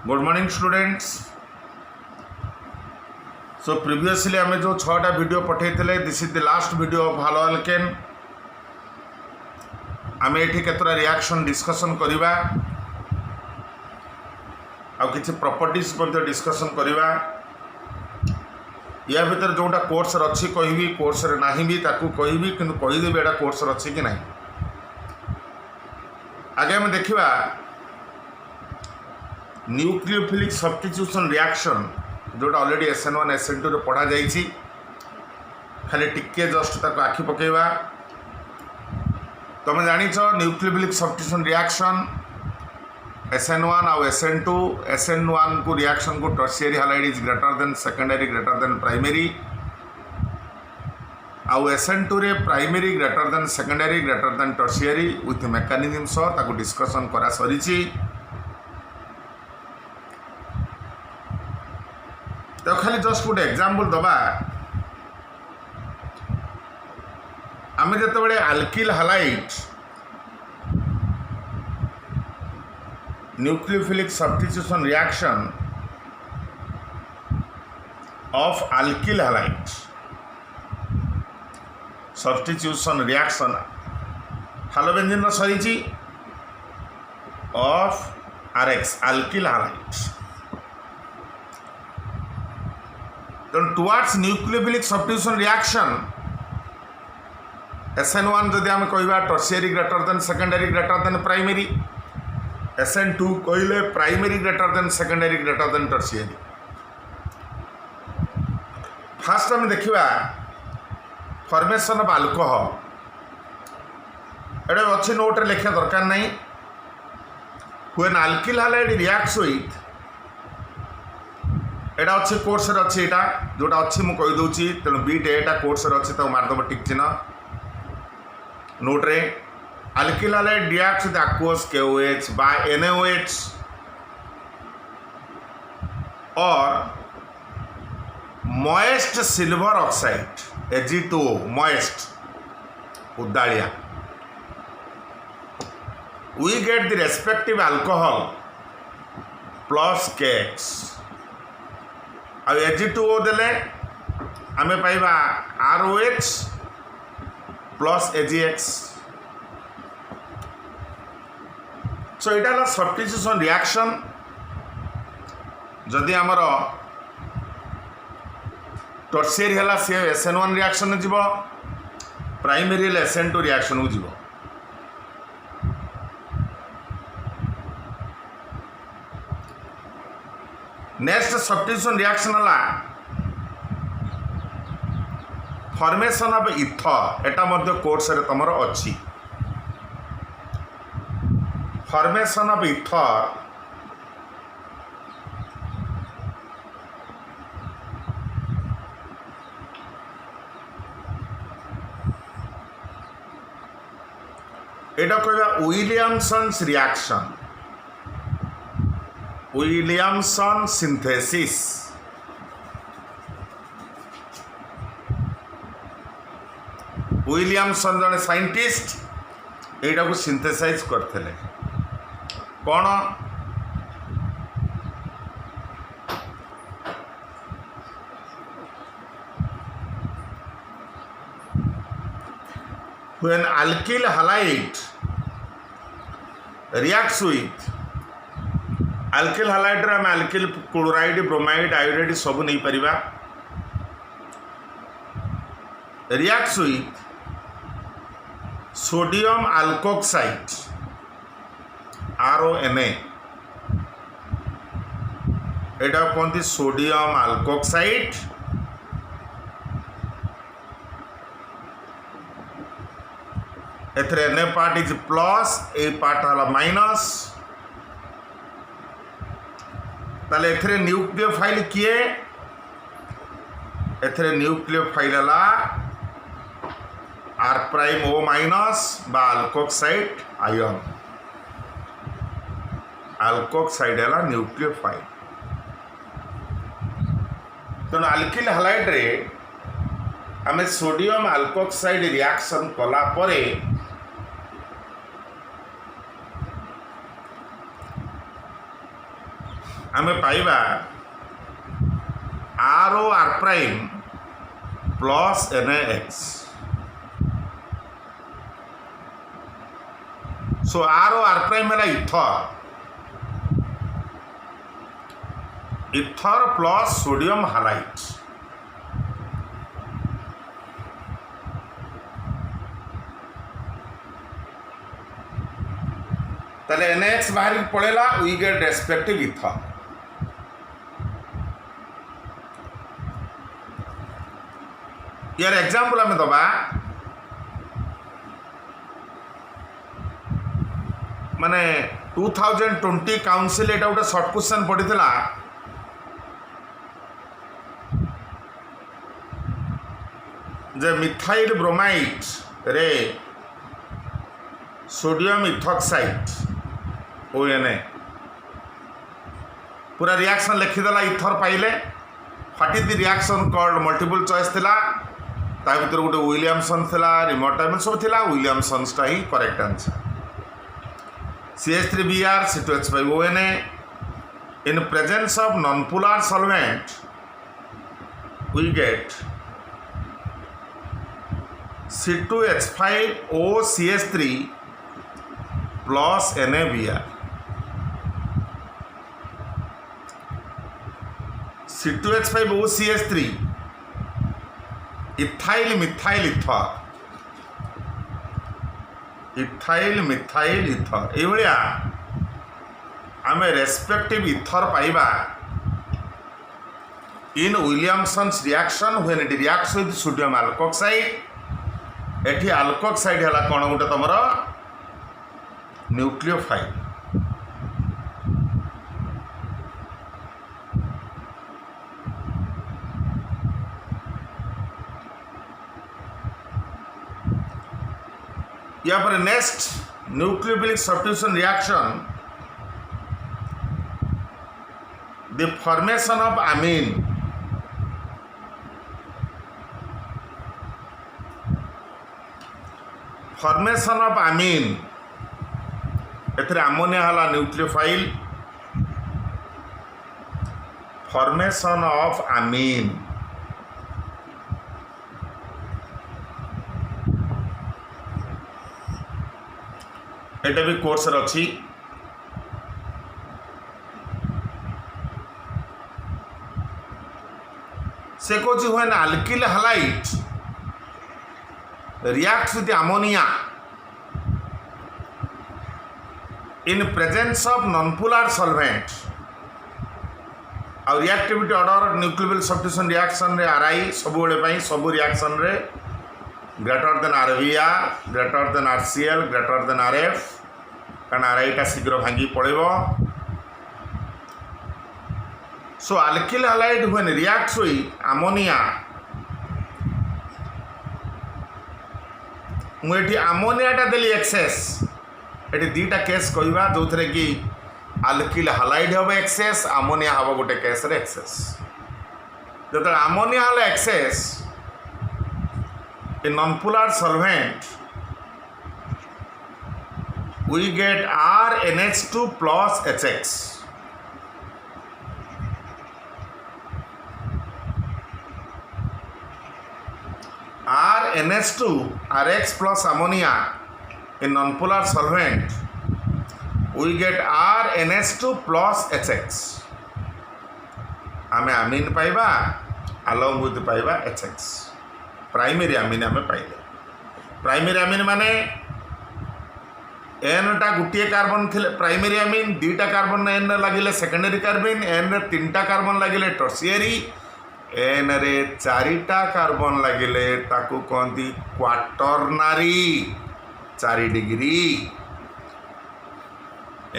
Good morning students. So previously आम जो 6टा वीडियो पठे this is the last video of haloalkane. आम ये केतरा रिएक्शन डिस्कशन करवा आ किसी प्रॉपर्टीज डिस्कशन करवा। या भीतर जोटा कोर्स अच्छी कहबी कोर्स रे नाही भी ताकू कहबी किंतु कहीदेवी एटा कोर्स अच्छी कि नहीं। आगे हम देखा न्यूक्लियोफिलिक सब्स्टिट्यूशन रिएक्शन जोटा ऑलरेडी SN1 SN2 रे पढ़ा जाइए। खाली टिके जस्ट ताको आखि पकेवा। तुम जानिछ न्यूक्लियोफिलिक सब्स्टिट्यूशन रिएक्शन SN1 और SN2। SN1 को रिएक्शन को tertiary halide is greater than secondary greater than primary आउ SN2 रे primary greater than secondary greater than tertiary with mechanism सह ताको डिस्कशन करा सरीची। तो खाली जस्ट गोटे एग्जांपल दबा। आम जो alkyl halide nucleophilic substitution reaction of alkyl halide substitution reaction halobenzene सरी of RX alkyl halide towards nucleophilic substitution reaction SN1 जदि आम कहवा tertiary greater than secondary greater than primary SN2 कहले primary greater than secondary greater than tertiary. Fast आम देखा formation of alcohol. एटा अच्छी note रे लिखा दरकार नहीं। When alkyl halide reacts with एटा अच्छे कोर्स रे अच्छी एटा जोटा अच्छी मु कहि दउची तेणु बीट एटा कोर्स रे अच्छी तो मारदब टिक चिन्ह नोट रे। Alkyl halide reacts with aqueous KOH by NaOH और moist silver oxide Ag2O moist उदालिया we get the respective alcohol plus KX आ Ag2O देले आमे पाइबा ROH प्लस AgX। सो यहाँ सब्स्टिट्यूशन रिएक्शन जदि आमर टर्शियरी है सी SN1 रिएक्शन जीव प्राइमरी SN2 रिएक्शन को जीव। नेक्स्ट सब्स्टिट्यूशन रिएक्शन है formation of ether. Etah Madhya course रे तमर अच्छी फॉर्मेशन ऑफ इथर एटा कहबा Williamson's reaction Williamson synthesis. Williamson जड़े साइंटिस्ट एटा को सिंथेसाइज करते कौन when alkyl halide reacts with alkyl halide रे हम अल्किल क्लोराइड ब्रोमाइड आयोडाइड सब नहीं परिबा reacts with sodium alkoxide RONA एटा कहते सोडियम अल्कोक्साइड एथरे Na part is plus a part हला माइनस। ताले एथरे न्यूक्लियोफाइल किए एथरे न्यूक्लियोफाइल हला R'O माइनस बा अल्कोक्साइड आयन अल्कोक्साइड है न्यूक्लियोफाइल। तेणु अल्किल हालाइड रे आमे सोडियम अल्कोक्साइड रिएक्शन कला परे आम पाइबा ROR प्राइम प्लस NaX। सो ROR प्राइम है इथर प्लस सोडियम हालाइट। ताले NaX बाहर पड़ेला, वी गेट रेस्पेक्टिव इथर। यार एग्जांपल आम दबा माने 2020 काउंसिल एटा गोटे सर्ट क्वेश्चन पड़ीला जे मिथाइल ब्रोमाइड रे सोडियम इथॉक्साइड ONA पूरा रिएक्शन लिखिदेला इथर पाइले। What is the reaction called multiple choice थिला, ता भीतर गोटे विलियमसन थिला, रिमोट टाइम सब थिला, विलियमसन्स टा ही correct answer. CH3Br C2H5ONA in presence of non-polar solvent we get C2H5OCH3 plus NaBr। C2H5OCH3 ethyl methyl ether, ethyl methyl ether ये आम रेस्पेक्टिव इथर पाइबा in Williamson's reaction when it reacts with sodium alkoxide. एठी alkoxide है कौन गोटे तुम nucleophile. या पर next nucleophilic substitution reaction, the formation of amine. Formation of amine एथरे अमोनिया हला न्यूक्लियोफाइल। फॉर्मेशन ऑफ अमीन एटा भी कोर्स अच्छी। से कौन when alkyl halide reacts with ammonia in presence of non polar solvent और reactivity order nucleophilic substitution reaction रे RI सब बेले सब रिएक्शन रे greater than RBr, greater than RCl, greater than RF, कारण RI टा शीघ्र भांगी पड़ेबो। So alkyl halide when reacts with ammonia, मुझे अमोनियाटा देली एक्सेस। ये दीटा केस कहवा जो थे कि अल्किल हालाइड हम एक्सेस, अमोनिया हम गोटे केस रे एक्सेस। जो अमोनिया हल access in non-polar solvent we get RNH2 plus HX। RNH2 RH plus ammonia in non-polar solvent we get RNH2 plus HX। आमे अमीन पाइबा along with पाइबा HX। प्राइमरी अमीन आम पाइले। प्राइमरी अमीन माने N टा गोटे कार्बन थे प्राइमरी अमीन, दुईटा कार्बन एन लगे सेकेंडरी कार्बन, एन रे तीनटा कार्बन लगे टर्सियरी, एन रे चारिटा कार्बन लगे ताकू कहती क्वाटरनारी 4 डिग्री।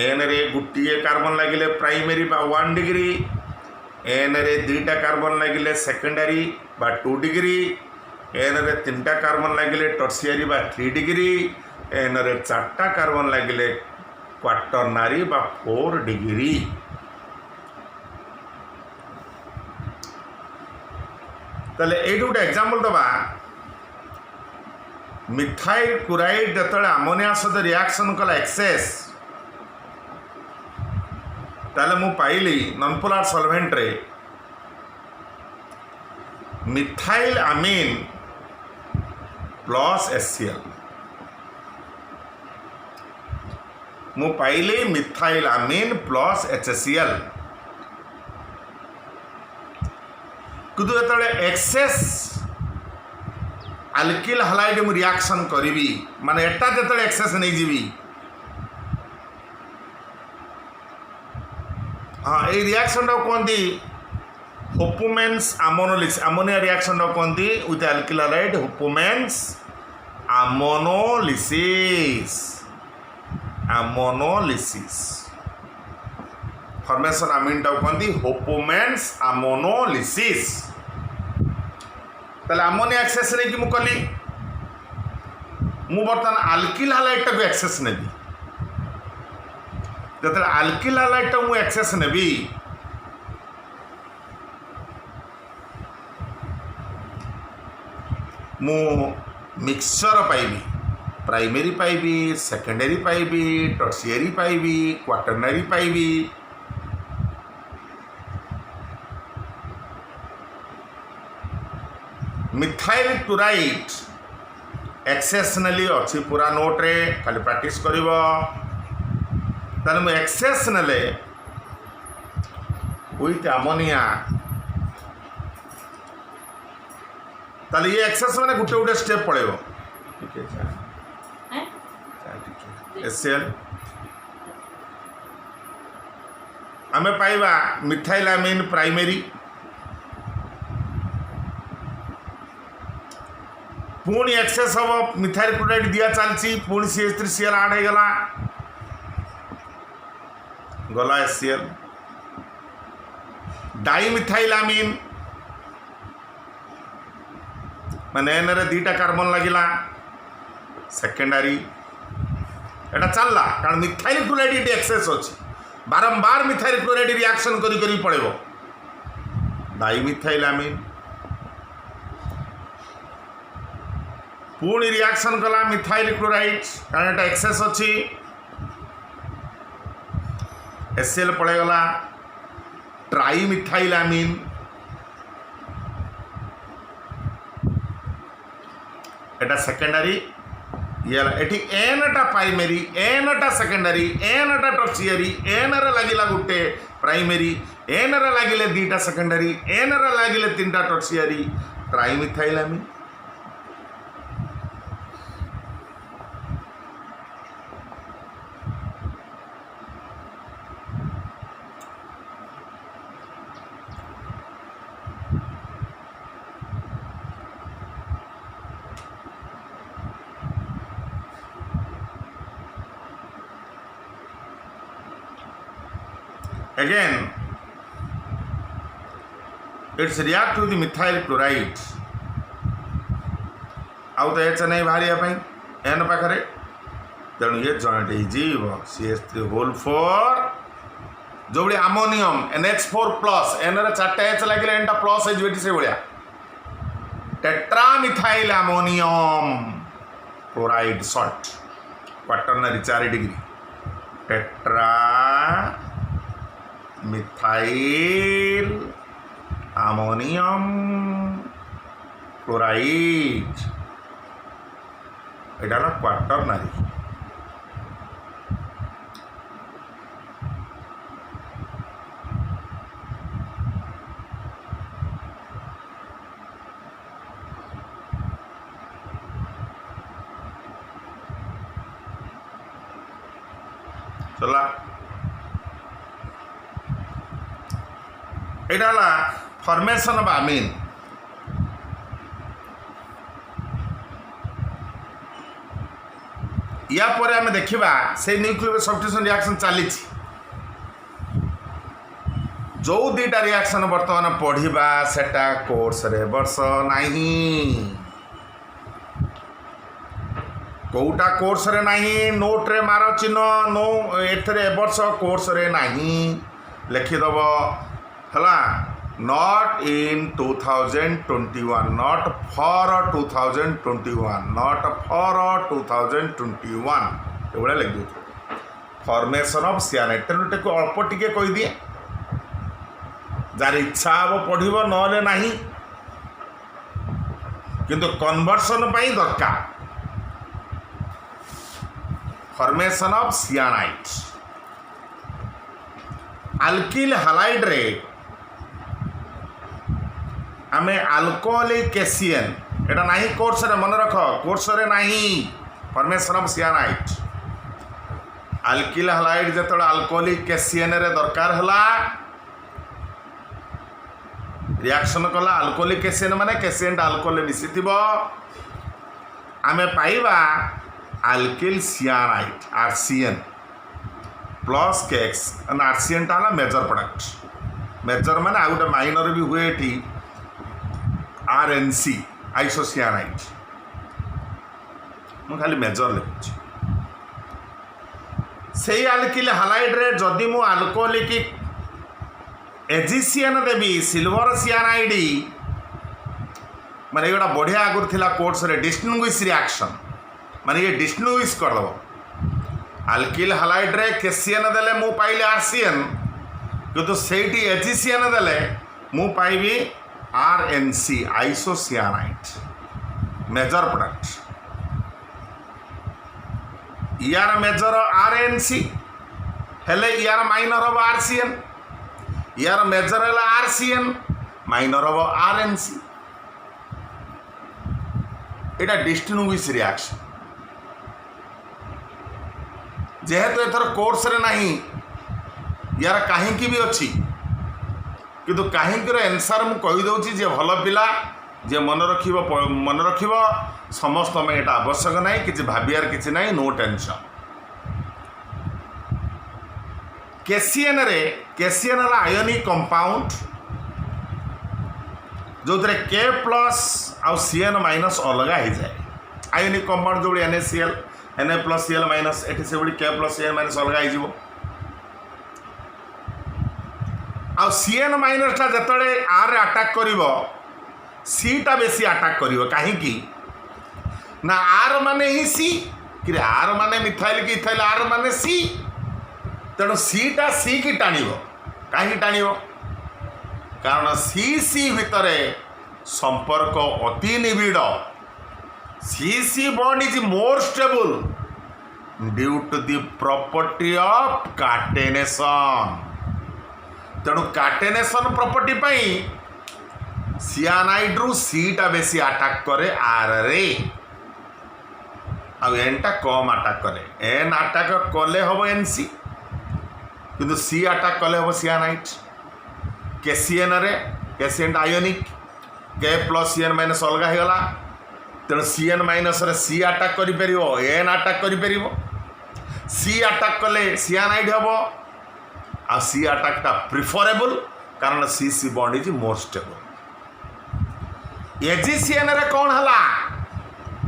एन रे गोटे कार्बन लगे प्राइमरी 1 डिग्री, एन रे दुईटा कार्बन लगे सेकेंडरी 2 डिग्री, एन रे तीनटा कार्बन लगे टर्सियरी 3 डिग्री, एन रे 4टा कार्बन लगे क्वाटरनारी 4 डिग्री। ताले ये गोटे एग्जांपल दबा, मिथाइल क्लोराइड जो अमोनिया सहित रिएक्शन कला एक्सेस ताले मु पाइली नॉन पोलार सॉल्वेंट रे मिथाइल अमीन प्लस HCl मु पाइली मिथाइल अमीन प्लस HCl किंतु जो एक्सेस अल्किल हालाइड मु रिएक्शन करी माने एटा जो एक्सेस नहीं जीवी हाँ ये रिएक्शन कहती हुपुमेन्स अमोनोलिसिस अमोनिया रिएक्शन कहती विथ अल्किल हालाइड हुपुमेन्स अमोनोलिसिस फॉर्मेशन अमीन टाक कहती हुपुमेन्स अमोनोलिसिस ताले अमोनिया एक्सेस नहीं कि मुझे बर्तमान अल्किल हालाइड टाक एक्सेस नेबी जो अल्किल हालाइड टाक मुझे एक्सेस नेबी मु मिक्सचर पाइबी प्राइमरी पाइबी सेकेंडरी पाइबी टर्शियरी पाइबी क्वाटरनरी पाइबी मिथाइल क्लोराइड एक्सेसनली अच्छी पूरा नोट रे खाली प्रैक्टिस करिवो ताले मु एक्सेसनले विथ अमोनिया ताले ये एक्सेस माने गुटे गुटे स्टेप पड़ेबो ठीक है HCl आमे पाइबा मिथाइल अमीन प्राइमरी पुणी एक्सेस हम मिथाइल क्लोराइड दिया चलती पुणी CH3Cl आड होगला गला HCl डाइमिथाइल अमीन माने एन रे दीटा कार्बन लगिला सेकेंडरी एटा चलला कारण मिथाइल क्लोराइड ये एक्सेस अच्छी बारंबार मिथाइल क्लोराइड रिएक्शन करी पड़ेबो डाइमिथाइल अमीन पुणी रिएक्शन कला मिथाइल क्लोराइड कारण एटा एक्सेस अच्छी HCl पड़ेगला ट्राइमिथाइल अमीन एटा सेकेंडरी ये एटी एनटा प्राइमरी एनटा सेकेंडरी एनटा टर्शियरी एन रे लागिला गुटे प्राइमरी एन रे लागिले दीटा सेकेंडरी एन रे लागिले तीनटा tertiary trimethylamine again it's react with the methyl chloride आउ तो एच नहीं बाहर एन पाखे तेणु ये जॉइंट हो CH3 होल 4 जो भाई अमोनियम NH4 प्लस एन रे 4टा एच लगे एन टा प्लस हो से भाया tetramethyl ammonium chloride salt quaternary 4 degree tetra methyl ammonium chloride एटा ना क्वाटरनरी चला एटा फॉर्मेशन ऑफ अमीन या पर आम देखा से न्यूक्लियर सब्स्टिट्यूशन रिएक्शन चली जो दीटा रिएक्शन बर्तमान पढ़ा सेटा कोर्स रे वर्ष नहीं कोटा कोर्स रे नहीं नोट रे मार चिन्ह नो एथरे वर्ष कोर्स रे नहीं लिखिदेव है not in 2021 not for 2021 not for 2021 ये लिख दे फॉर्मेशन ऑफ सियानाइड तेणु टेको अल्प टिके कही दिए जार इच्छा हम पढ़िब नले नहीं किंतु कन्वर्सन पाई दरकार formation of cyanide alkyl halide रे आमे अल्कोहलिक कैसियन एटा नहीं कोर्स रे मन रख कोर्स रे नहीं formation of cyanide alkyl halide जतले अल्कोहलिक कैसियन रे दरकार हला रिएक्शन कला अल्कोहलिक कैसियन माने कैसियन अल्कोहल मिसिथिबो आमे पाइबा alkyl cyanide RCN plus KX and RCN टा मेजर प्रोडक्ट मेजर माने आ गोटे माइनर भी हुए एठी आरएनसी आइसोसियानाइड मु खाली मेजर लिखुछि से अल्किल हैलाइड रे जदि मु अल्कोहलिक एजिसियन देवी सिल्वर सियानाइड माने ये बढ़िया आगुरी थिला कोर्स रे डिस्टिंग्विश रिएक्शन माने ये डिस्टिंग्विश कर दबो अल्किल हैलाइड रे कैसियन देले मु पाइले आरसीएन किंतु सेठी एजिसियन देले मु पाइबी आरएनसी आइसोसियानाइड मेजर प्रोडक्ट यार मेजर आरएनसी हेले यार माइनर हम आरसीएन यार मेजर है आरसीएन माइनर हम आरएनसी एटा डिस्टिंग्विश रिएक्शन जेहेतु एथर कोर्स रे नहीं यार कहीं भी अच्छी किंतु कहीं आंसर मु कही दउची जे भल पिला जे मन रखिब समस्त में एटा आवश्यक नहीं कि भाबियार किसी नहीं नो टेंशन कैसियन ला आयोनिक कंपाउंड जो थे के प्लस आउ सीएन माइनस अलग हो जाए आयोनिक कंपाउंड जो NaCl Na plus Cl minus eighty से के प्लस Cl माइनस अलग हो आ सीएन माइनस टा जतले आर अटैक करिवो सी टा बेसी अटैक करिवो कहीं ना आर माने ही सी कि आर माने मिथाइल कि इथाइल आर माने सी तेणु सी टा सी की टाणिवो कहीं टाणिवो कारण सी सी भितरे संपर्क अति निबिड़ C C bond is more stable due to the property of catenation तेणु काटेनेशन प्रॉपर्टी पाई सियानाइड रु सी टा बेसी अटैक करे आर रे आउ एन टा कम अटैक करे एन अटैक कले हम एनसी किंतु सी अटैक कले हम सियानाइड कैसियन रे कैसियन आयोनिक के प्लस सीएन माइनस अलग हो गला तेणु सीएन माइनस रे सी अटैक करि परिबो एन अटैक करि परिबो सी अटैक कले सियानाइड हबो आ सी अटैक टा प्रिफरेबल कारण सी C bond is more stable एजिसियन रे कौन हला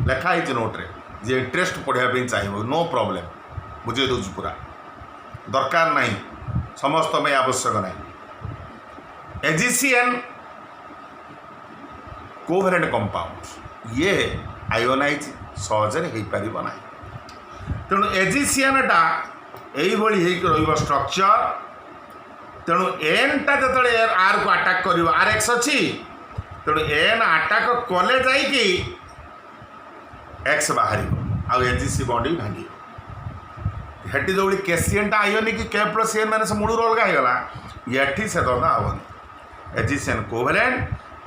लेखा है नोट रे जे इंटरेस्ट पढ़िया पे चाहिए नो प्रॉब्लम बुझे दूँ पूरा दरकार नहीं समस्त में आवश्यक नहीं एजिसियन कोवेलेंट कंपाउंड ये आयोनाइज सहजरे हो पार ना तेणु एजिसियन टा यही स्ट्रक्चर तेणु एन टा जो आर को अटैक कर आर एक्स अच्छी तेणु एन अटैक कले जाइकी एक्स बाहर आउ एजिसी बॉन्ड भी भांगी हेटी जो कैसियन टा आयोनिक के प्लस एन माइनस मूलर अलग होगला ये से दरकार हेनी AgCN covalent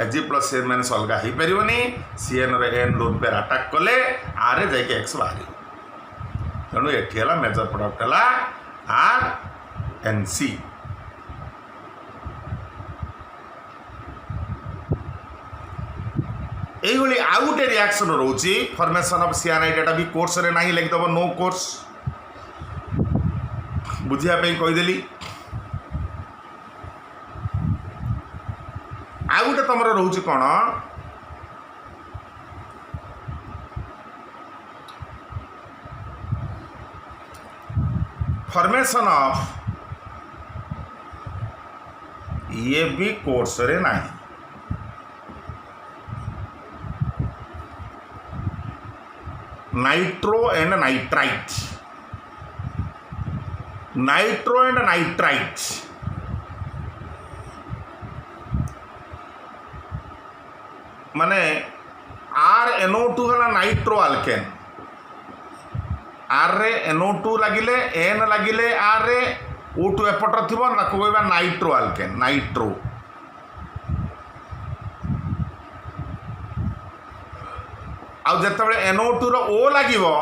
Ag plus N minus अलग हो पारनी CN N lone pair attack कले आर जाके एक्स बाहर तेणु ये मेजर प्रोडक्ट है RNC यही आउ गोटे रिएक्शन रोची फॉर्मेशन ऑफ सियानाइड एटा भी कोर्स रे नहीं लिखिदेव नो कोर्स बुझापी कहीदेली आउ गोटे तुम रोचे कौन फॉर्मेशन ऑफ ये भी कोर्स रे नहीं nitro and nitrite nitro and nitrite माने RNO2 हला नाइट्रो आल्केन आर रे NO2 लगिले N लगिले आर रे O2 एपटर थिबो ना कहबा नाइट्रो आल्केन नाइट्रो आ जतबे NO2 रो O लागिवो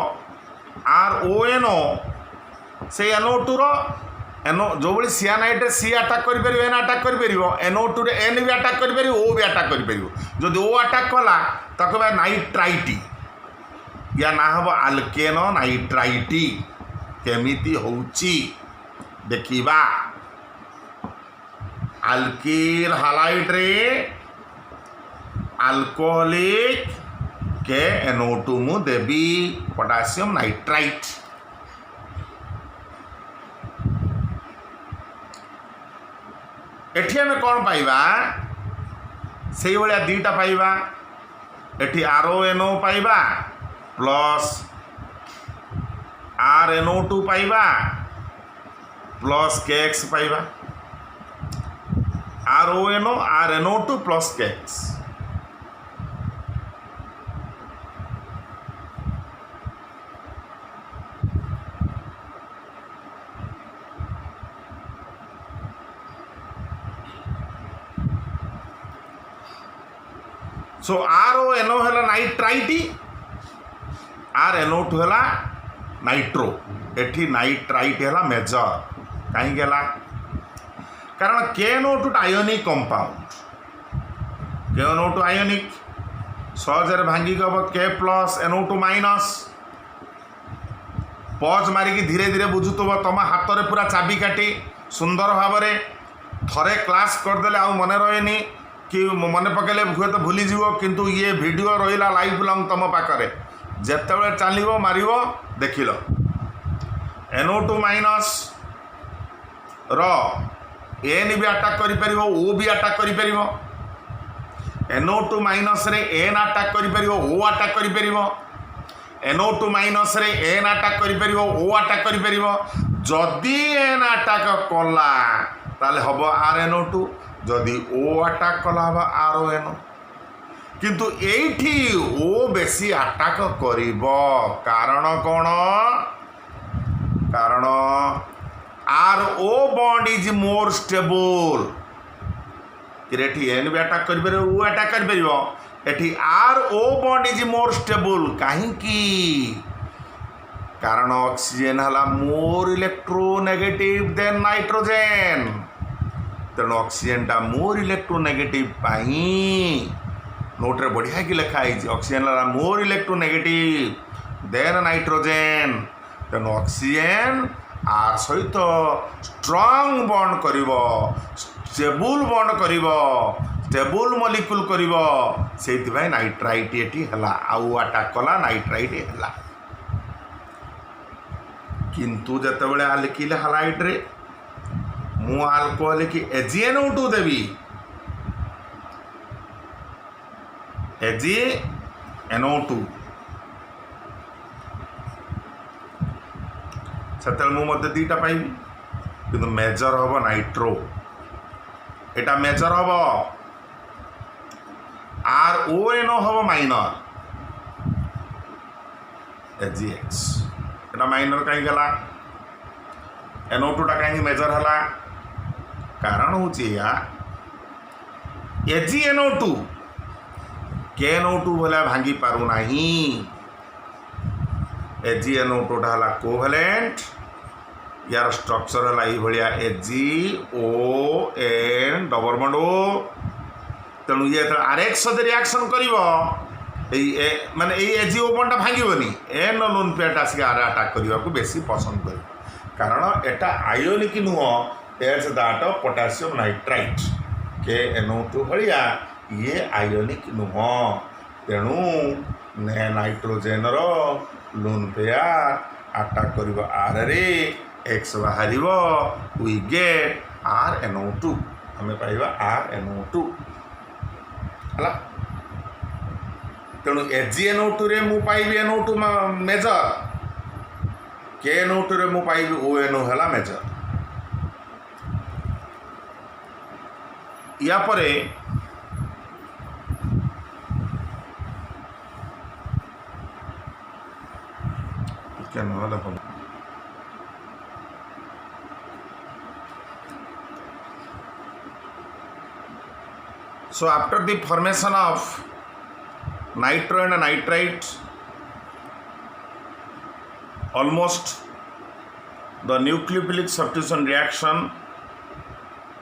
RONO से NO2 रो एनो जो बड़ी सियानाइट सी अटैक कर परिबो एन अटैक कर परिबो NO2 रे N भी अटैक कर परिबो O भी अटैक कर परिबो जदि O अटैक कला ताको बा नाइट्राइट या ना हबो अल्केनो नाइट्राइट केमिति होउची देखिबा अल्किल हालाइड रे अल्कोहलिक के NO2 मु देबी पोटेशियम नाइट्राइट एठी हमें कौन पाइबा से भाया दीटा पाइबा एठी RONO पाइबा प्लस RNO2 पाइबा प्लस KX पाइबा RONO RNO2 plus KX so RONO है नाइट्राइट RNO2 है नाइट्रो एठी नाइट्राइट है मेजर कहीं कारण KNO2 ionic compound KNO2 ionic सहजरे भांगी हम K प्लस NO2 माइनस पज मारिकी धीरे धीरे बुझुव तुम हाथ में पूरा चाबी काटी सुंदर भाव थरे क्लास करदे आ मन रहे कि मन पकड़े हुए तो भूली जीव किंतु ये वीडियो रहा लाइफ लंग तुम पाखे जिते चलो मार देख लो NO2 माइनस N भी अटैक कर O भी अटैक कर NO2 माइनस रे N अटैक कर O अटैक कर NO2 माइनस रे N अटैक कर O अटैक कर जदि N अटैक कला ताले हम RNO2 जदि O अटैक कला हम RONO किंतु एठी O बेसी अटैक करिबो कारण कौन कारण RO bond is more stable कि N भी अटैक कर O अटैक कर एठी RO bond is more stable कहीं कारण ऑक्सीजन हला मोर इलेक्ट्रोनेगेटिव देन नाइट्रोजन तेणु ऑक्सीजन टा मोर इलेक्ट्रोनेगेटिव पाई नोट रे बढ़िया कि लिखाई oxygen more electronegative than nitrogen तेणु ऑक्सीजन आर सहित स्ट्रॉन्ग बॉन्ड करिवो स्टेबल बॉन्ड करिवो स्टेबल मॉलिक्यूल करिवो सेति नाइट्राइट एटी हला आउ अटैक कला नाइट्राइट हला किंतु जतबेले अल्किल हालाइड रे मु अल्कोहल की AgNO2 देवी AgNO2 सेतल मु मते दीटा पाइबी किंतु मेजर हबो नाइट्रो एटा मेजर हबो RONO हबो माइनर AgX एटा माइनर कहीं गला NO2 टा कहीं मेजर हला कारण हूँ या AgNO2 KNO2 भले भांगी पारू नहीं AgNO2 टा हला कोवेलेंट यार स्ट्रक्चर हला ई भलिया AgON डबल बॉन्ड O तेणु ये RX सहित रिएक्शन करिवो माने AgO बॉन्ड टा भांगीबनी N लोन पेट आसी आर अटैक करबा को बेसी पसंद कर कारण एटा आयोनिक नुह as that of potassium nitrite KNO2 भलिया ये आयोनिक नुह तेणु नाइट्रोजन रो लोन पेयर अटैक करिवो R रे X बाहरिवो वी गेट RNO2 हमें पाइबा RNO2 हला तेणु AgNO2 रे मु पाइबी NO2 मेजर KNO2 रे मु पाइबी ONO हला मेजर या परे क्या नहला हम so after the formation of nitro and nitrite almost the nucleophilic substitution reaction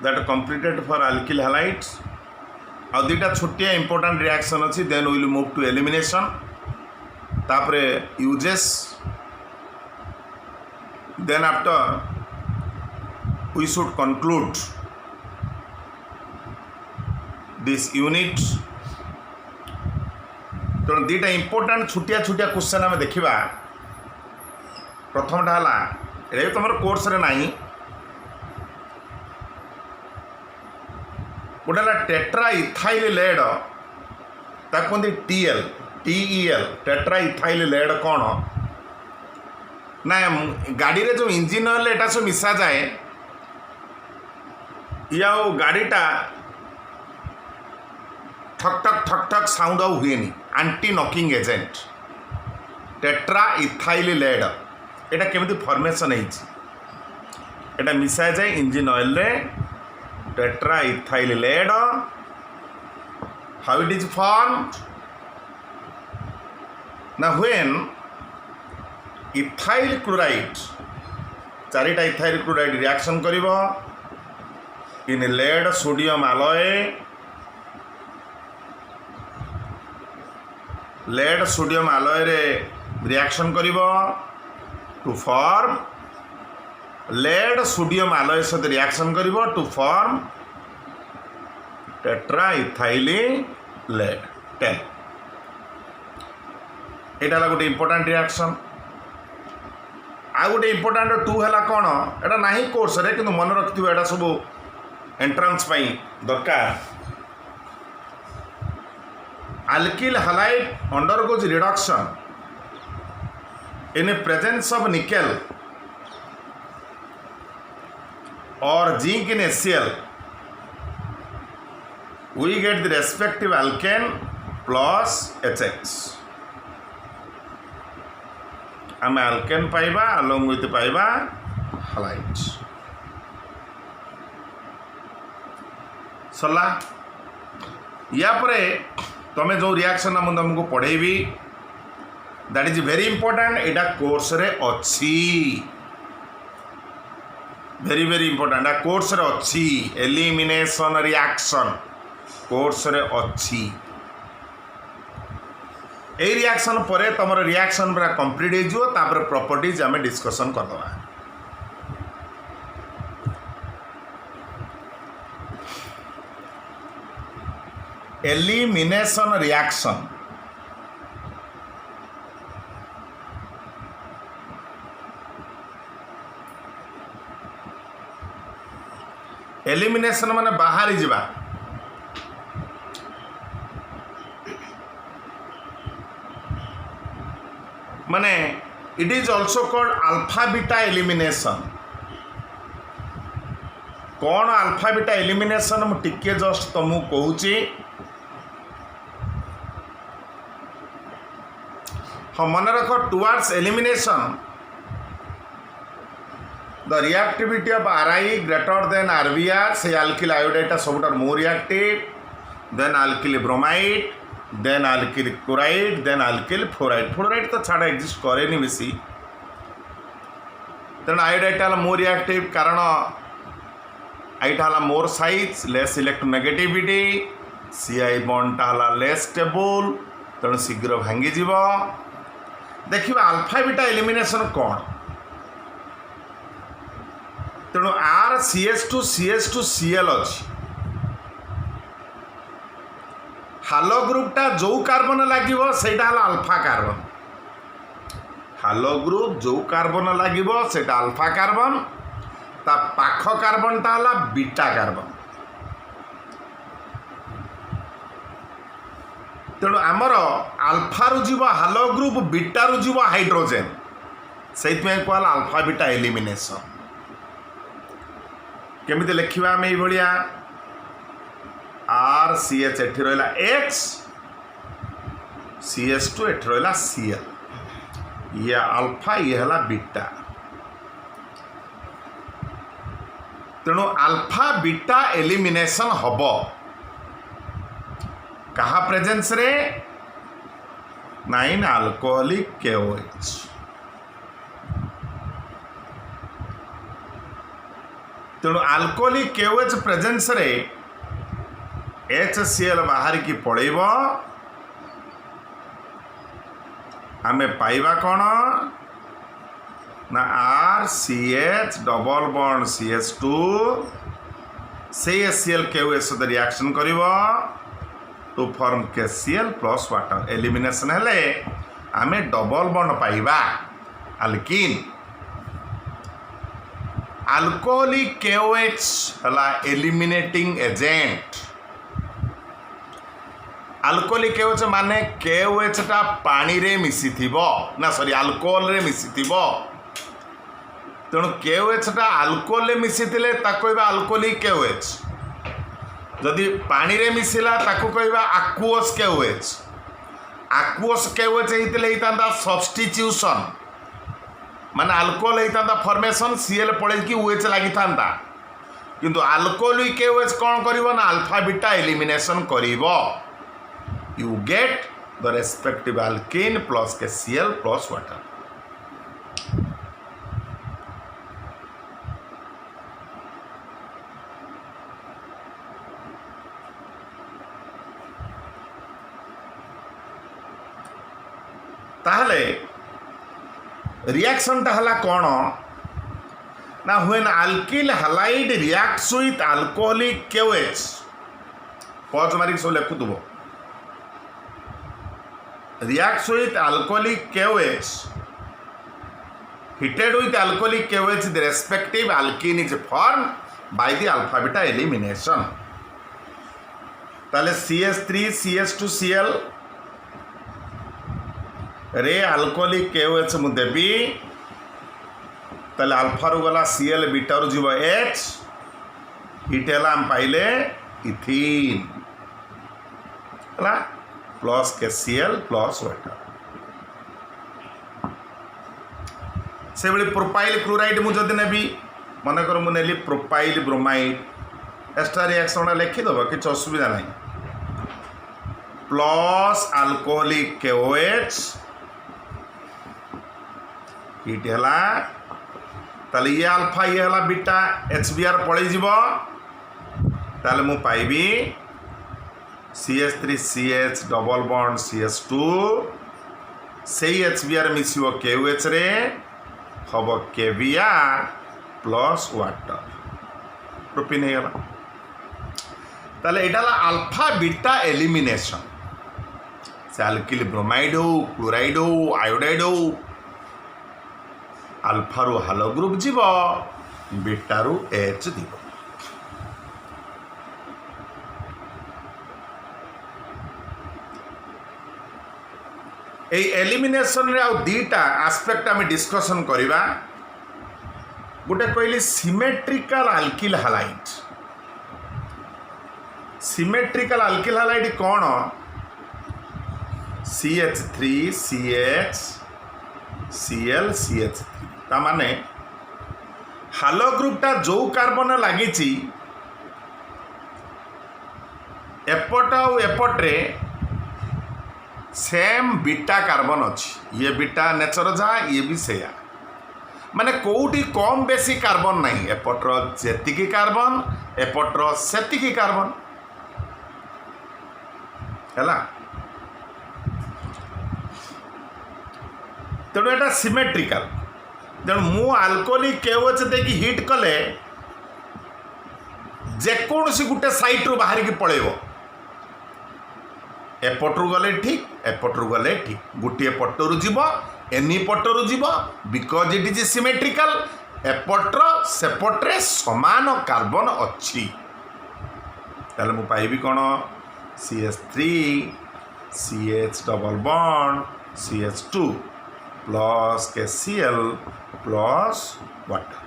that completed for alkyl halides ଆଉ ଦୁଇଟା ଛୋଟିଆ important reaction ଅଛି then we will move to elimination तापरे uses then after we should conclude this unit तो दुईटा important छोटिया छोटिया question आम देखा प्रथमटा है ये तुम कोर्स रे नहीं गोटे टेट्रा इथाइल लेड कहते TEL टेट्रा इथाइल लेड कौन ना गाड़ी रे जो इंजिन ऑयल एटा सब मिसा जाए या गाड़ीटा ठक ठक साउंड आउ हुए anti knocking agent tetra ethyl lead एटा केमिति फॉर्मेशन एटा मिसा जाए इंजिन ऑयल रे tetra ethyl lead how it is formed ना व्हेन इथाइल क्लोराइड चारिटा इथाइल क्लोराइड रिएक्शन करिवो in lead sodium alloy lead sodium alloy रे रिएक्शन करिवो to form lead sodium alloy सहित रिएक्शन करिवो to form tetra ethyl lead 10 एटा गोटे important reaction आ गोटे इंपोर्टेंट 2 है कौन एटा नहीं कोर्स रे किंतु मन रखिथिबो एटा सब एंट्रेंस पई दरकार alkyl halide undergoes reduction in the presence of nickel or zinc in HCl. We get the respective alkane plus HX. आम alkane पाइबा along with पाइबा halide. सरला या परे तमें जो रिएक्शन मुझे तुमको पढ़ेबी that is very important Etah course रे अच्छी वेरी वेरी इंपोर्टेंट कोर्स रे अच्छी एलिमिनेशन रिएक्शन कोर्स रे अच्छी ए रिएक्शन परे तुम रिएक्शन पूरा कंप्लीट हो तापर प्रॉपर्टीज आम डिस्कशन करदवा एलिमिनेशन रिएक्शन एलिमिनेशन माने बाहरी जीवा माने it is also called alpha beta elimination कौन अल्फा बीटा एलिमिनेशन मु टिके जस्ट तुमको कहूची हाँ मन रख towards elimination the reactivity of Ri greater than RBr से अल्किल आयोडाइड सब more reactive than alkyl bromide than alkyl chloride than alkyl fluoride fluoride तो छाड़ एक्जिस्ट करे बेसी तेणु आयोडाइड मोर रिएक्टिव कारण आईटा more size less electronegativity CI बॉन्डटा लेस स्टेबल तेणु शीघ्र भांगी जीव देखिए अल्फा बीटा एलिमिनेशन कौन तेणु RCH2CH2Cl अच्छी हालो ग्रुपटा जो कार्बन लगे से अल्फा कार्बन हालो ग्रुप जो कार्बन लगे से अल्फा कार्बन ता पाख कार्बनटा बीटा कार्बन तेणु आमर अल्फा रु जीव हालो ग्रुप बीटा रु जीव हाइड्रोजेन से कहला अल्फा बीटा एलिमिनेशन केमिति लिखिबा आम ये भाया आर सी एच एठी रहा एच सी एच टू एठी रहा सी एल ये अल्फा ये है बीटा तेणु अल्फा बीटा एलिमिनेशन हब कहा प्रेजेंस रे 9 अल्कोहलिक KOH तेणु अल्कोहलिक KOH प्रेजेंस रे HCl बाहर की पड़ेब आमे पाइबा कौन ना RCH डबल बॉन्ड CH2 से HCl KOH सहित रिएक्शन करिवो to form KCl plus water elimination हेले आमे डबल बॉन्ड पाइबा अल्कीन अल्कोहलिक KOH हला एलिमिनेटिंग एजेंट अल्कोहलिक KOH माने KOH टा पानी रे मिसी थिबो ना सॉरी अल्कोहल रे मिसी थिबो तेणु KOH टा अल्कोहल रे मिसी थिले ताको कहबा अल्कोहलिक KOH जदि पानी रे मिसिला ताको कहबा aqueous KOH aqueous KOH हेतिले हितांदा सब्स्टिट्यूशन माने अल्कोहल हेतांदा फॉर्मेशन Cl पड़े कि OH लागि थांदा किंतु अल्कोहलिक KOH कोन करिवो ना अल्फा बीटा एलिमिनेशन करिवो you get the respective alkene plus KCl plus water ताहले रिएक्शन टा हला कोन ना when alkyl halide reacts with alcoholic KOH pause मारी सो लेखु दबो reacts with alcoholic KOH heated with alcoholic KOH the respective alkene is formed by the alpha beta elimination ताले CH3 CH2 Cl रे alcoholic KOH मु देबी ताले alpha रु गला Cl beta रु जीव H हिट हला हम पाइले इथीन हला प्लस KCl प्लस वाटर से बड़ी प्रोपाइल क्लोराइड मुझे नेबी मनकर मुझे प्रोपाइल ब्रोमाइड एक्स्ट्रा रिएक्शन लिखिदेव कि असुविधा नहीं प्लस अल्कोहलिक KOH हिट है ताले ये अल्फा ये है बीटा HBr पड़े जीव ताले मु पाइबी CH3 CH double bond CH2 से HBr मिसिव KOH रे हम KBr प्लस वाटर प्रोपिन है गला ताले एटा अल्फा बीटा एलिमिनेशन से अल्किल ब्रोमाइड हो क्लोराइड हो आयोडाइड हो अल्फा रु हालो ग्रुप जीव बीटा रु H जीव ए एलिमिनेशन रे आउ दीटा एस्पेक्ट आम डिस्कशन करिबा गोटे कहली symmetrical alkyl halide symmetrical alkyl halide कौन CH3 CH Cl CH3 ता माने हालो ग्रुपटा जो कार्बन लागिची एपट आउ एपट्रे सेम बीटा कार्बन अच्छी ये बीटा नेचर जहाँ ये भी सेया माने कोउटी कम बेसी कार्बन नहीं एपट्र जेतिकी कार्बन एपट्र सेतिकी कार्बन हैला तेणु एटा सिमेट्रिकल तेणु मु अल्कोहलिक KOH देखि हिट कले जेकोसी गुटे साइट रु बाहर की पळेबो एपटरू गले ठीक एपटरू गले ठीक गोटे पटरू जीव एनी पटरू जीव बिकज इट इज सिमेट्रिकल एपट्र सेपट्रे समान कार्बन अच्छी ताले मु पाइबी कौन CH3 CH double bond CH2 plus KCl plus water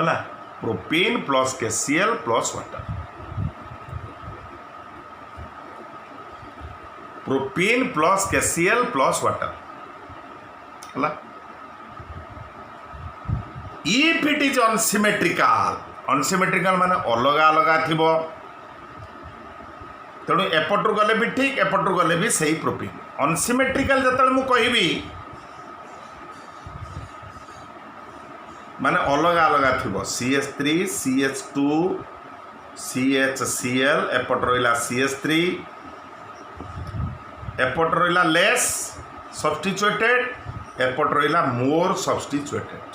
है propene plus KCl plus water propene plus KCl plus water है इफ इट इज अनसिमेट्रिकाल माने अलग अलग थी तेणु एपटू गले भी ठीक एपटू गले भी सही प्रोपेन अनसिमेट्रिकाल जो मुझे कहबी माने अलग अलग थी CH3 CH2 CHCl एपट रहा CH3 एपट रहा लेस सब्स्टिट्यूटेड एपट रहा मोर सब्स्टिट्यूटेड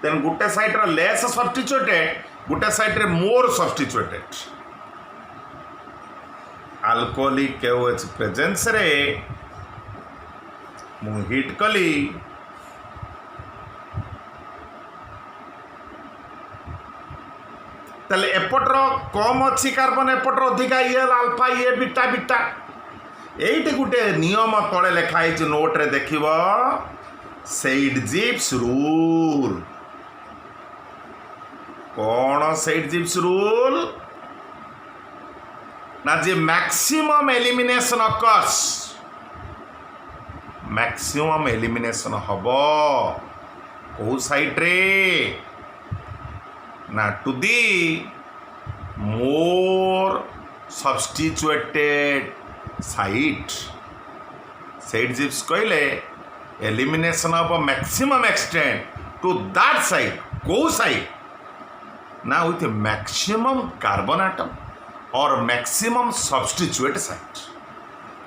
देन गोटे साइड रो लेस सब्स्टिट्यूटेड गोटे साइड रे मोर सब्स्टिट्यूटेड अल्कोहलिक KOH प्रेजेंस रे मु हिट कली तले एपटर कम अच्छी कार्बन एपटर अधिका ये अल्फा ये बीटा बीटा एइटे गुटे नियम तले लिखाई नोट रे देखिब सेडजिप्स रूल कौन सेडजिप्स रूल ना जी maximum elimination occurs maximum elimination हबो को साइड रे ना to the more substituted site Saytzeff's कहले elimination of maximum extent to that site को साइट ना विथ मैक्सिमम कार्बन आटम और मैक्सिमम सब्स्टिट्यूट साइट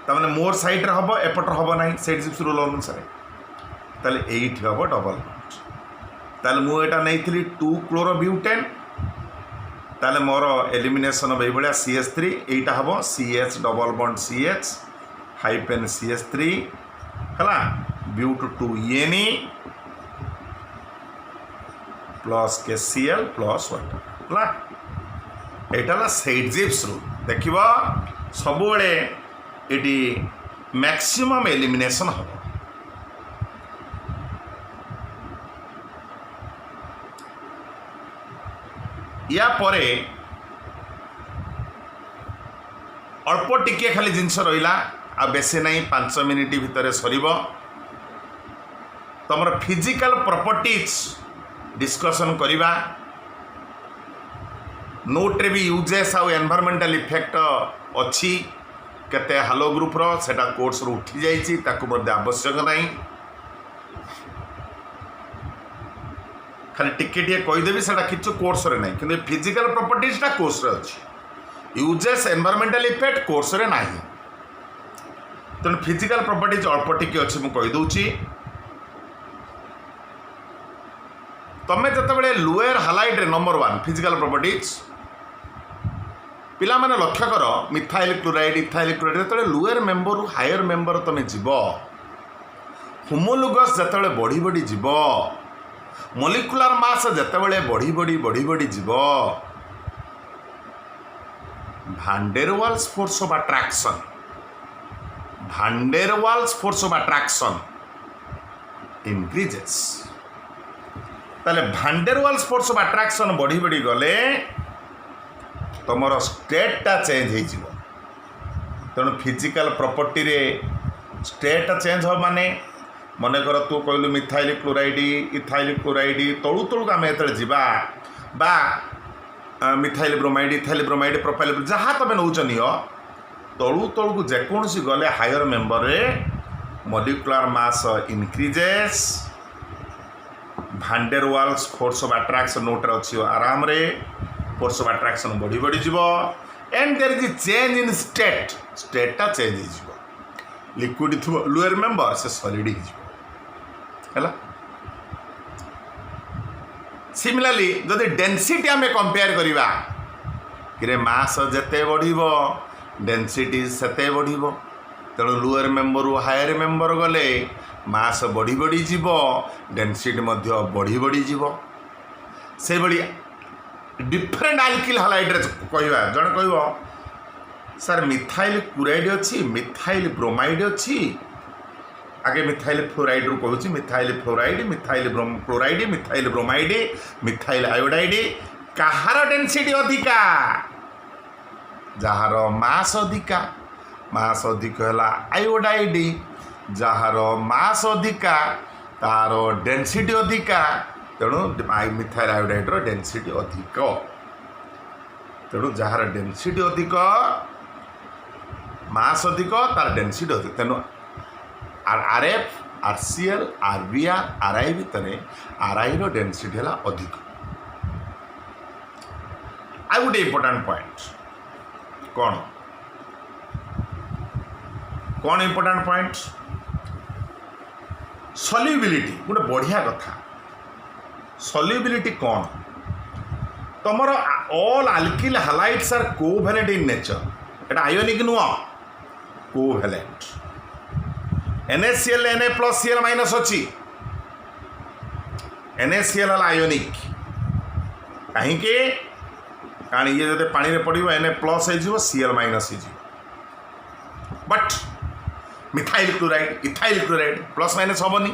तमाने मोर साइट रे हबो एपटर हबो नाही सेडजिप्स रूल अनुसार ताले 8 हबो डबल बॉन्ड ताले मु एटा नैथिली 2 क्लोरोब्यूटेन ताले मोर एलिमिनेशन of एभलिया CH3 एटा हबो CH double bond CH hyphen CH3 हला ब्यूट 2Ne plus KCl plus water हला एटा सेडजिप्स रूल देखिबा सबुबले एटी मैक्सिमम एलिमिनेशन हम या परे अल्प टिके खाली जिनस रहा आ बेसी नहीं 5 मिनिट भितर सरीब तुम फिजिकल प्रॉपर्टीज डिस्कशन करिबा नोट रे भी यूजेस आउ एनवायरमेंटल इफेक्ट अच्छी केते हालो ग्रुप रो सेटा कोर्स रो उठी जाइछि ताकू मध्ये आवश्यक नहीं खाली टिके टिके कहीदेवी सेटा किछु कोर्स रे नहीं किंतु फिजिकल प्रॉपर्टीज टा कोर्स रे अछि यूजेस एनवायरमेंटल इफेक्ट कोर्स रे नहीं तेणु फिजिकल प्रॉपर्टीज अल्प टिके अछि मु कहि दउछि तमें जिते लोअर हालाइट रे नंबर 1 फिजिकल प्रॉपर्टीज पिला माने लक्ष्य कर मिथाइल क्लोराइड इथाइल क्लोराइड जो लोअर मेंबर रु हायर मेंबर तुम जीव होमोलोगस जिते बढ़ी बढ़ी जीव मोलिकुलर मास जिते बढ़ी बढ़ी बढ़ी बढ़ी जीव भांडेरवाल्स फोर्स ऑफ अट्रैक्शन इंक्रीजेस ताले भांडेरवाल्स फोर्स ऑफ अट्रैक्शन बढ़ी बढ़ी गले तुमर स्टेटा चेंज हो तेणु फिजिकल प्रॉपर्टी रे स्टेट चेंज हो माने मन कर तू कहलु मिथाइल क्लोराइड इथाइल क्लोराइड तलु तलुक आम जो जावा बा methyl bromide ethyl bromide propyl जहाँ तुम नौच नियो तलु तलुक जेकोसी गले हायर मेंबर रे molecular mass increases van der Waals force of attraction note अच्छी आराम रे फोर्स ऑफ अट्रैक्शन बढ़ी बढ़ी जीव and there is change in स्टेटा चेंज हो लिक्विड थो लोअर मेंबर से सॉलिड हो सिमिलरली जदि डेंसिटी आम कंपेयर करवा कि मास जेते बढ़िबो डेंसिटी सेते बढ़िबो तेणु लोअर मेंबर रु हायर मेंबर गले मास बढ़ी बढ़ी जीव डेंसिटी मध्य बढ़ी बढ़ी जीव से बड़ी डिफरेंट आल्किल हालाइड रे कहवा जन कह सर मिथाइल क्लोराइड अच्छी मिथाइल ब्रोमाइड अच्छी आगे मिथाइल फ्लोराइड रू कहूँ methyl fluoride methyl chloride methyl bromide methyl iodide कहार डेनसीटी अधिका जार मास अधिका मास अधिक है आयोडाइड जार मास अधिका तार डेनसीटी अधिका तेणु मिथाइल आयोडाइड डेनसीटी अधिक तेणु जार डेनसीटी अधिक मास अधिक तार डेनसीटी अधिक तेणु आरएफ आरसीएल आरबीआर आरआई भितर आरआई डेनसीटी है अधिक आ गोटे इम्पोर्टाट पॉइंट कौन इम्पोर्टाट पॉइंट सल्युबिलिटी गोटे बढ़िया कथा सल्युबिलिटी कौन तुमर all alkyl halides are covalent in nature एटा आयोनिक नुह covalent NaCl Na plus Cl minus अच्छी NaCl है आयोनिक कहीं कारण ये जो पानी रे पड़ो Na प्लस हो Cl माइनस हो but methyl chloride ethyl chloride plus minus हेनी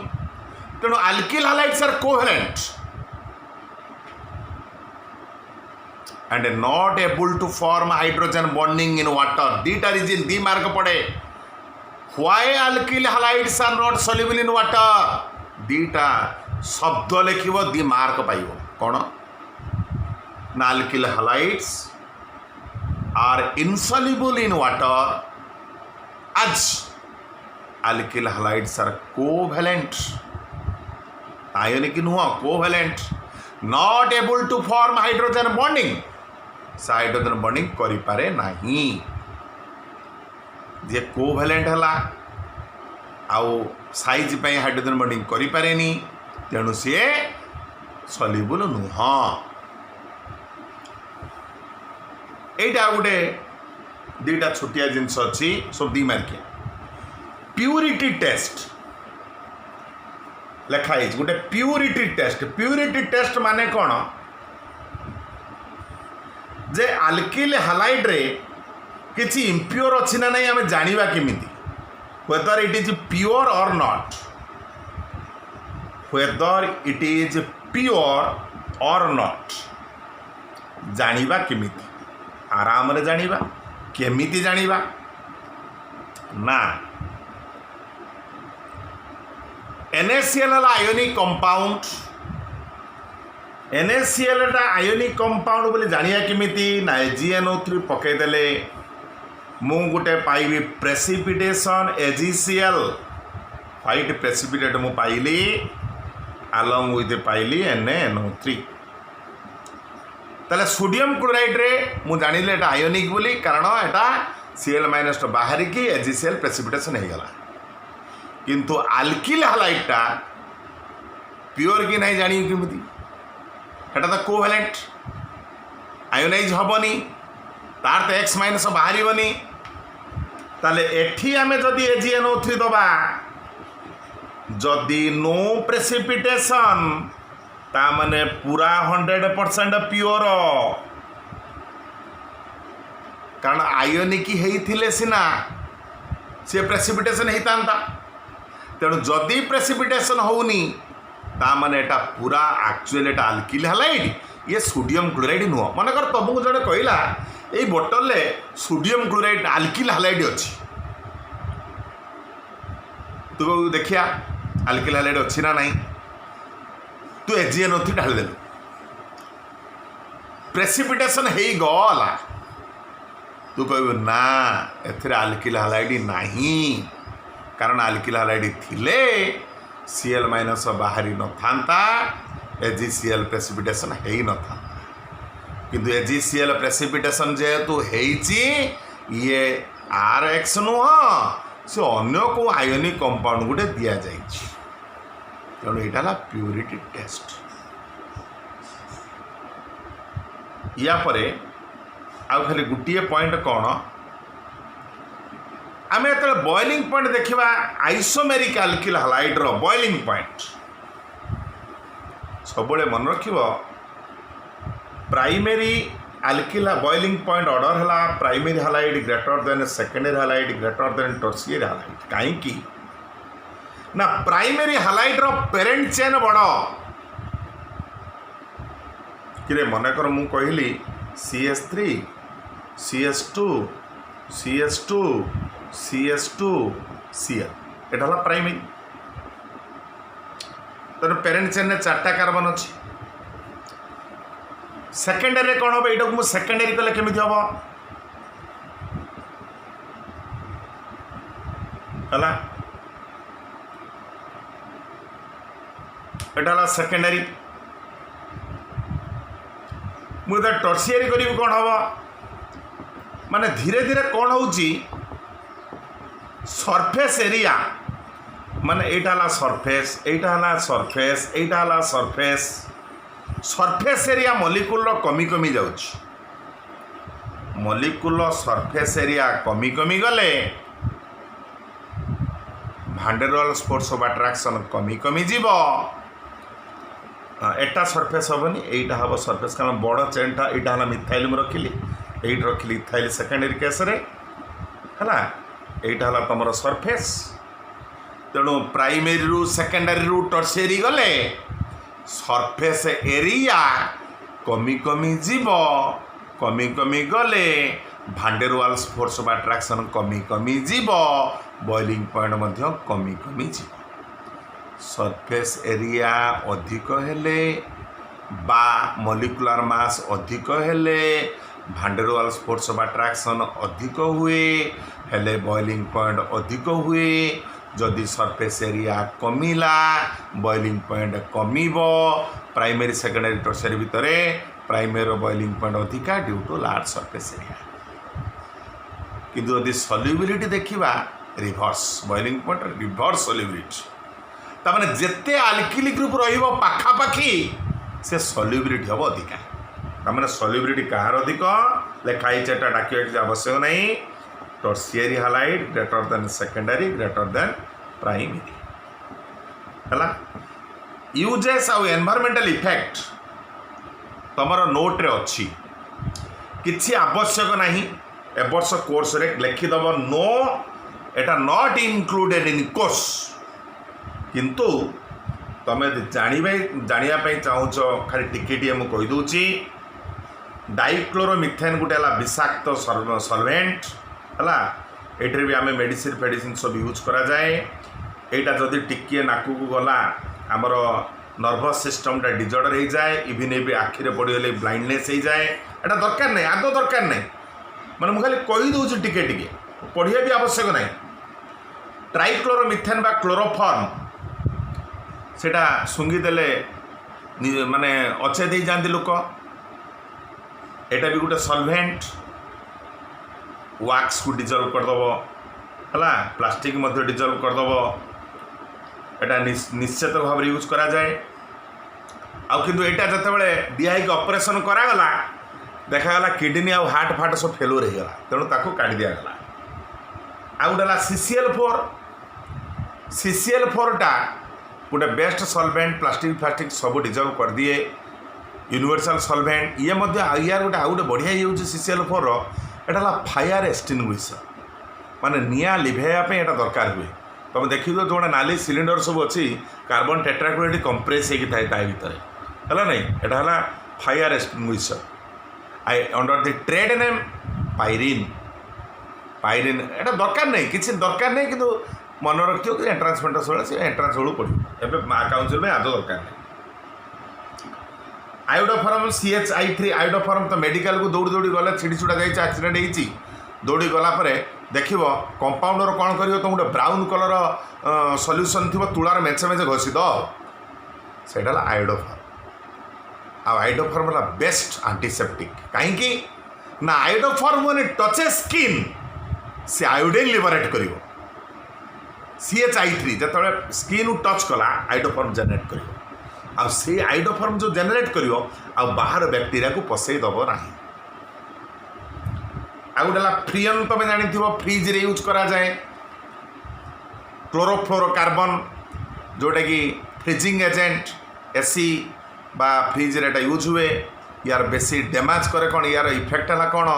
तेणु alkyl halides are covalent and not able to form hydrogen bonding in water दीटा रीजन दी मार्क पड़े why alkyl halides are not soluble in water दीटा शब्द लिखिब दी mark पाइब कौन ना alkyl halides are insoluble in water as alkyl halides are covalent ionic नुह covalent not able to form hydrogen bonding hydrogen bonding करि पारे नहीं जे कोवैलेंट हला आउ साइज पे हाइड्रोजन बॉन्डिंग करि पारेनी तेणु सी सल्युबल नुह एटा गोटे दीटा छोटिया जिनस अच्छी सब दी मार्किया प्यूरिटी टेस्ट लिखाई गोटे प्यूरिटी टेस्ट माने कौन जे अल्किल हैलाइड रे किसी इम्प्योर अच्छी ना नहीं आम जाना केमिति whether it is pure or not whether it is pure or not जानिबा केमिति आराम रे जानिबा केमिति जानिबा ना NaCl ionic compound NaCl ionic compound बोले जानिया केमिति ना AgNO3 पकईदेले मु गोटे पाइबी प्रेसिपिटेशन AgCl व्हाइट प्रेसिपिटेट मु पाइली along with पाइली NaNO3 ताले सोडियम क्लोराइड रे मु जानिले एटा आयोनिक बोली कारण एटा Cl माइनस बाहर की AgCl प्रेसिपिटेशन हो गला किंतु अल्किल हैलाइडटा प्योर कि नहीं जानी केमिति एटा तो कोवैलेंट आयोनाइज हेनी तार तो एक्स माइनस बाहरनी ताले एठी आमे जदि AgNO3 दबा जदि नो प्रेसिपिटेशन ता माने पूरा 100% प्योर कारण आयोनिक होइथिले सिना से प्रेसिपिटेशन होता तेणु जदि प्रेसिपिटेशन होनी ता माने एटा पूरा एक्चुअली एटा अल्किल हैलाइड ये सोडियम क्लोराइड नुह मनकर तुमको जड़े कहला ये बोतल ले सोडियम क्लोराइड अल्किल हैलाइड अच्छी तू देखिया अल्किल हैलाइड अच्छी ना नहीं तू AgNO3 ढाल देलु प्रेसिपिटेशन हो गला तू कहबू ना एथिरे अल्किल हैलाइड नहीं कारण अल्किल हैलाइड थिले Cl माइनस बाहरी न था AgCl प्रेसिपिटेशन हो न था किंतु AgCl प्रेसिपिटेशन जेहेतु ये Rx नुह से अन्य को आयोनिक कंपाउंड गोटे दि जाए तेणु यहाँ प्यूरिटी टेस्ट या परे आउ खाली गोटे पॉइंट कौन आम जो बॉइलिंग पॉइंट देखा आइसोमेरिक अल्किल हैलाइड रो बॉइलिंग पॉइंट सब मन रख प्राइमेरी अल्किला बॉइलिंग पॉइंट ऑर्डर है primary halide greater than secondary halide greater than tertiary halide कहीं ना प्राइमरी हालाइट रो पेरेंट चेन बड़ कि मनकर मु कहली CS3 CS2 CS2 CS2 Cl एटा प्राइमरी तेना पेरेंट चेन में 4टा कार्बन अच्छी सेकेंडरी कौन हम यहाँ मुझे सेकेंडरी कले केमी हम है सेकेंडरी मुझे टर्शियरी करी कौन हम माने धीरे धीरे कौन हो सरफेस एरिया माने यहाँ सरफेस यहाँ सरफेस यहाँ सरफेस सरफेस एरिया मॉलिक्यूल कमी कमी जाउछ मॉलिक्यूल सरफेस एरिया कमी कमी गले भांडेरवाल्स फोर्स ऑफ अट्रैक्शन कमी कमी जीव एटा सरफेस हेनी एटा हम सरफेस कारण बड़ चेनटा यहाँ है मिथाइल मुझे रखिली ये रखिली इथाइल सेकेंडरी केस है यहाँ है तुम सरफेस तेणु प्राइमरी रु सेकेंडरी रु टर्शियरी गले सरफेस एरिया कमी कमी जीव कमी कमी गले भांडेरवाल्स फोर्स ऑफ अट्रैक्शन कमी कमी जीव बॉइलिंग पॉइंट मध्य कमी कमी जीव सरफेस एरिया अधिक हेले बा मॉलिक्यूलर मास अधिक हेले भांडेरवाल्स फोर्स ऑफ अट्रैक्शन अधिक हुए हेले बॉइलिंग पॉइंट अधिक हुए जदि सरफेस एरिया कमिला बॉइलिंग पॉइंट कमिब प्राइमरी सेकेंडरी टर्शियरी भितर प्राइमरी बॉइलिंग पॉइंट अधिका due to large surface area किंतु यदि सॉल्युबिलिटी देखिबा reverse boiling point reverse solubility तामाने जेते अल्किली ग्रुप रहिबो पाखापाखी से सॉल्युबिलिटी हम अधिका तामाने सॉल्युबिलिटी कहार अधिक लेखाई चेटा डाकिया आवश्यक नहीं tertiary halide greater than secondary greater than primary है यूजेस आउ एनवायरमेंटल इफेक्ट तुमर नोट रे अच्छी किसी आवश्यक नहीं ए वर्ष कोर्स रे लिखिदेव no Etah not included in course किंतु तुम जानापी चाहूच खाली टिके मुझे कहीदे डाइक्लोरोमिथेन गोटे विषाक्त सॉल्वेंट है ये भी आम मेडिसिन फेडिसिन सब यूज करा जाए यहाँ जदि टिके नाकू को गला आमर नर्भस सिस्टमटा डिजर्डर हो जाए इवन ये आखिरे पड़गले ब्लाइंडनेस हो जाए यहाँ दरकार नहीं आदौ दरकार नहीं मैंने मुझे खाली कहीदे टिके टिके पढ़िया भी आवश्यक नहीं ट्राइक्लोरोमिथेन बा क्लोरोफॉर्म सेटा सुंगीदेले माने अच्छे दे जाती लोक यहाँ भी गोटे सॉल्वेंट वैक्स को डिजल्व करदेव है प्लास्टिक मध्य डिजल्व करदेव एटा निश्चित भाव में यूज करा जाए आउ किंतु एटा जते दिहाई ऑपरेशन करागला देखागला किडनी आउ हार्ट फाट सब फेलुअर हो गला तेणु ताको काढ़ी दिगला आउ गोटे CCl4 टा गोटे बेस्ट सॉल्वेंट प्लास्टिक फ्लास्टिक सब डिजल्व कर दिए यूनिवर्सल सॉल्वेंट ये यार गोटे आउ गोटे बढ़िया यूज CCl4 एटा फायर एक्सटिंग्विशर माने निया लिभेयापे एटा दरकार हुए तुम देखिए जो नाली सिलिंडर सब अच्छी कार्बन टेट्राक्लोराइड कंप्रेस होता है भितर है नहीं यहाँ fire extinguisher I under the trade name pyrene pyrene एटा दरकार नहीं किसी दरकार नहीं किंतु मन रखियो कि एंट्रांस फेंट्रांस बेले से एंट्रांस बेलू पड़ो एवं काउंसिल में आदौ दरकार नहीं आयोडोफॉर्म CH3 आयोडोफॉर्म तो मेडिकल को दौड़ी दौड़ी गले छिड़ी छुड़ा जाइए एक्सीडेंट होती दौड़ी गलापर देख कंपाउंडर कौन कर तुम गोटे ब्राउन कलर सल्यूशन थी तुलार मेचे मेचे घसी दे आयोडोफॉर्म आयोडोफॉर्म है बेस्ट एंटीसेप्टिक कहीं ना आयोडोफॉर्म मैंने टचे स्किन से आयोडीन लिबरेट कर CH3 जो स्किन टच कला आयोडोफॉर्म जेनेट कर आयोडोफॉर्म जो जेनेट कर बाहर बैक्टीरिया को पसई दब ना आ गोटे फ्रियन तुम जानी फ्रिज रे यूज करा जाए क्लोरोफ्लोरोकार्बन जोटा कि फ्रिजिंग एजेंट AC बा फ्रिज रे यूज हुए यार बेसी डैमेज करे कौन यार इफेक्ट है कौन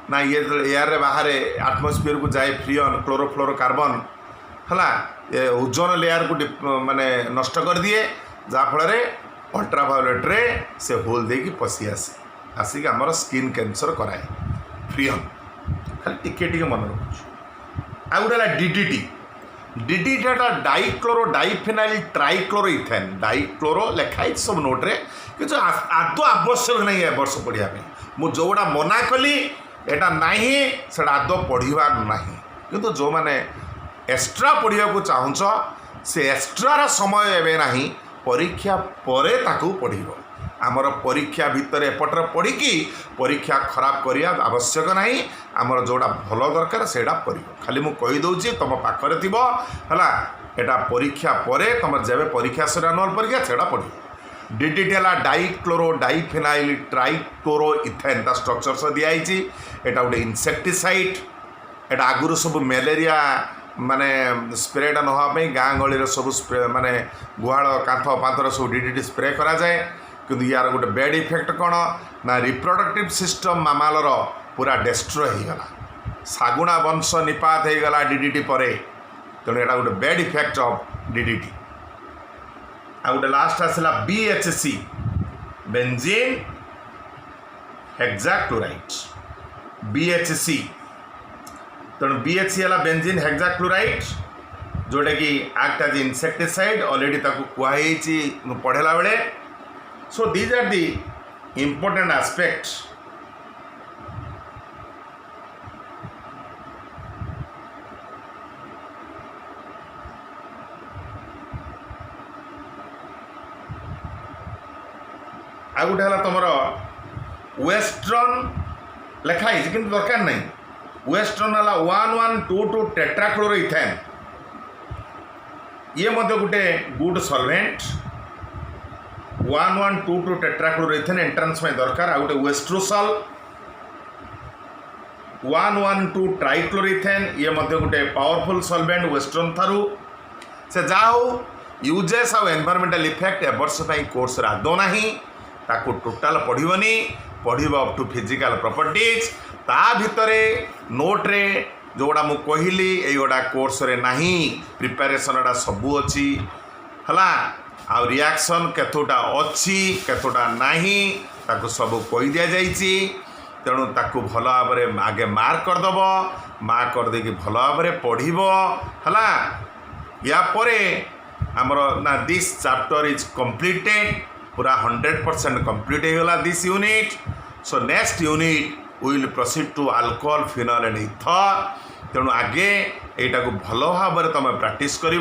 ना ये एयर रे बाहर आटमोस्फियर को जाए फ्रीअन क्लोरोफ्लोरोकार्बन है ओजोन लेयर को माने नष्ट कर दिए जहाँफल अल्ट्रावायोलेट रे से होल देकी पशि आसिक आमर स्किन कैंसर कराए फ्रीअन खाली टिके मन रखुच आ गोटे डीडीटी डीडीटा dichloro diphenyl trichloro ethane dichloro लिखाई सब नोट्रे कि आदौ आवश्यक नहीं है वर्ष पढ़ा मुझे जोड़ा मना कली एटा नहीं से आदौ पढ़ा ना किंतु जो मैंने एक्स्ट्रा पढ़ा को चाहूच से एक्स्ट्रार समय एवं ना परीक्षा परे ताकू पढ़ आमर परीक्षा भितर एपटर पढ़ी परीक्षा खराब करने आवश्यक नहीं आमर जोड़ा भल दरकार से कर खाली मुझे कहीदे तुम पाखे थी है एटा परीक्षा परे तुम जब परीक्षा सर आनुआल परीक्षा से पढ़ डीडीटी है डाइक्लोरो डाइफिनाइल ट्राइक्लोरो इथेन ता स्ट्रक्चर सब दिखाई एटा गोटे इनसेक्टिसाइड एटा आगुरी सब मलेरिया माने स्प्रेटा नापी गाँ गहली सब स्प्रे माने गुहाल कांथ पांथर सब डीडीटी स्प्रे करा जाए किंतु यार गोटे बैड इफेक्ट कौन ना रिप्रोडक्टिव सिस्टम मामालर पूरा डेस्ट्रॉय हो गला सागुणा वंश निपात हो गला डीडीटी परे तेणु यहाँ गोटे बैड इफेक्ट ऑफ डीडीटी आ गोटे लास्ट आसला BHC बेंजीन हेक्साक्लोराइड BHC तेणु BHC है बेंजीन हेक्साक्लोराइड जोटा कि एक्ट एज इनसेक्टिसाइड ऑलरेडी कहुई पढ़ेला बेले so these are the important aspects आ गोटे है तुम वेस्टर्न लिखाई कि दरकार नहीं वेस्टर्न है 1122 टेट्राक्लोरो इथेन ये गोटे गुड सॉल्वेंट 1122 टेट्राक्लोरो इथेन एंट्रांस में दरकार आ गोटे वेस्ट्रोसॉल 112 ट्राइक्लोरोइथेन ये गोटे पावरफुल सॉल्वेंट वेस्टर्न थारू से जा हो यूजेस आ एनवायरमेंटल इफेक्ट ए वर्ष कोर्स आदौ ना ताकू टोटाल पढ़नी पढ़व अप टू फिजिकल प्रॉपर्टीज ता भितरे नोट्रे जोड़ा मु कहली योड़ा कोर्स रे नहीं प्रिपरेशन टा सबू अच्छी है आ रिएक्शन केतोटा अच्छी केतोटा नहीं ताकू सब कही दि जाइए तेणु ताकू भल भाव में आगे मार्क करदेव मार्क करदे भल भाव में पढ़व है या परे आमर ना दिस चैप्टर इज कंप्लीटेड पूरा 100% कंप्लीट होगा this unit so next unit will proceed to alcohol phenol and ether तेणु आगे यहाँ को भल भाव में तुम प्रैक्टिस कर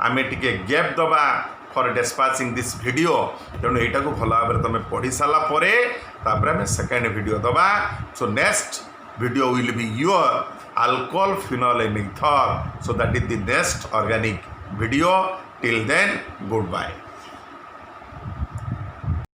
आम टे गैप दबा फॉर डिस्पैचिंग दिस वीडियो तेणु यहाँ को भल भाव में तुम पढ़ी सारापर आम सेकेंड वीडियो दबा so next video will be your alcohol phenol and ether so that is the next organic video till then good bye.